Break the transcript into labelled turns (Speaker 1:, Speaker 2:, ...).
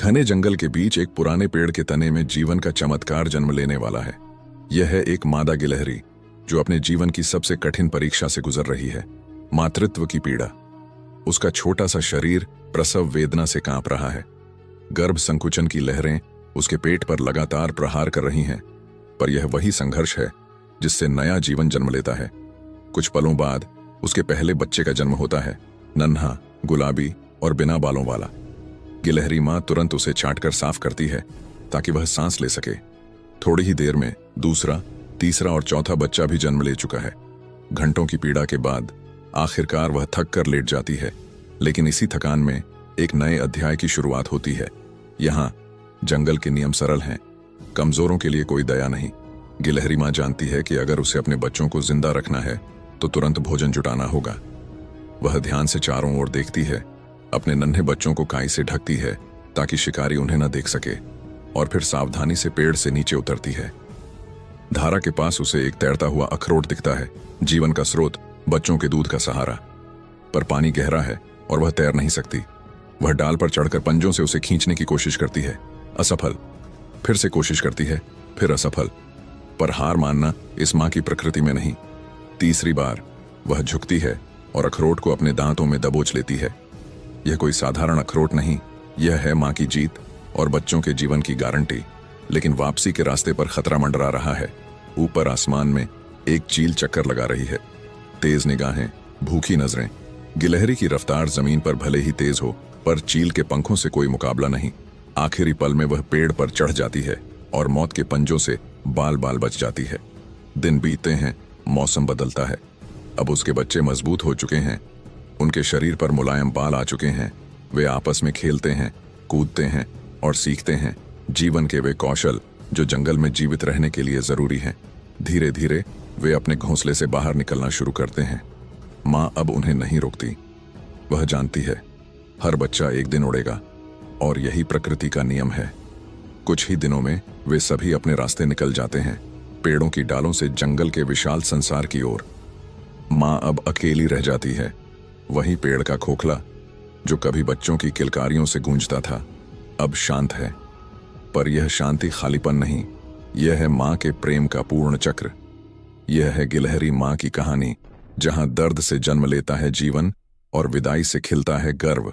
Speaker 1: घने जंगल के बीच एक पुराने पेड़ के तने में जीवन का चमत्कार जन्म लेने वाला है। यह है एक मादा गिलहरी जो अपने जीवन की सबसे कठिन परीक्षा से गुजर रही है, मातृत्व की पीड़ा। उसका छोटा सा शरीर प्रसव वेदना से कांप रहा है। गर्भ संकुचन की लहरें उसके पेट पर लगातार प्रहार कर रही हैं, पर यह वही संघर्ष है जिससे नया जीवन जन्म लेता है। कुछ पलों बाद उसके पहले बच्चे का जन्म होता है, नन्हा, गुलाबी और बिना बालों वाला। गिलहरी मां तुरंत उसे छांटकर साफ करती है ताकि वह सांस ले सके। थोड़ी ही देर में दूसरा, तीसरा और चौथा बच्चा भी जन्म ले चुका है। घंटों की पीड़ा के बाद आखिरकार वह थक कर लेट जाती है, लेकिन इसी थकान में एक नए अध्याय की शुरुआत होती है। यहाँ जंगल के नियम सरल हैं, कमजोरों के लिए कोई दया नहीं। गिलहरी मां जानती है कि अगर उसे अपने बच्चों को जिंदा रखना है तो तुरंत भोजन जुटाना होगा। वह ध्यान से चारों ओर देखती है, अपने नन्हे बच्चों को काई से ढकती है ताकि शिकारी उन्हें न देख सके, और फिर सावधानी से पेड़ से नीचे उतरती है। धारा के पास उसे एक तैरता हुआ अखरोट दिखता है, जीवन का स्रोत, बच्चों के दूध का सहारा। पर पानी गहरा है और वह तैर नहीं सकती। वह डाल पर चढ़कर पंजों से उसे खींचने की कोशिश करती है, असफल। फिर से कोशिश करती है, फिर असफल। पर हार मानना इस मां की प्रकृति में नहीं। तीसरी बार वह झुकती है और अखरोट को अपने दांतों में दबोच लेती है। यह कोई साधारण अखरोट नहीं, यह है मां की जीत और बच्चों के जीवन की गारंटी। लेकिन वापसी के रास्ते पर खतरा मंडरा रहा है। ऊपर आसमान में एक चील चक्कर लगा रही है, तेज निगाहें, भूखी नजरें। गिलहरी की रफ्तार जमीन पर भले ही तेज हो, पर चील के पंखों से कोई मुकाबला नहीं। आखिरी पल में वह पेड़ पर चढ़ जाती है और मौत के पंजों से बाल बाल बच जाती है। दिन बीतते हैं, मौसम बदलता है। अब उसके बच्चे मजबूत हो चुके हैं, उनके शरीर पर मुलायम बाल आ चुके हैं। वे आपस में खेलते हैं, कूदते हैं और सीखते हैं जीवन के वे कौशल जो जंगल में जीवित रहने के लिए जरूरी हैं। धीरे धीरे वे अपने घोंसले से बाहर निकलना शुरू करते हैं। मां अब उन्हें नहीं रोकती। वह जानती है हर बच्चा एक दिन उड़ेगा और यही प्रकृति का नियम है। कुछ ही दिनों में वे सभी अपने रास्ते निकल जाते हैं, पेड़ों की डालों से जंगल के विशाल संसार की ओर। मां अब अकेली रह जाती है। वही पेड़ का खोखला जो कभी बच्चों की किलकारियों से गूंजता था, अब शांत है। पर यह शांति खालीपन नहीं, यह है मां के प्रेम का पूर्ण चक्र। यह है गिलहरी मां की कहानी, जहां दर्द से जन्म लेता है जीवन और विदाई से खिलता है गर्व।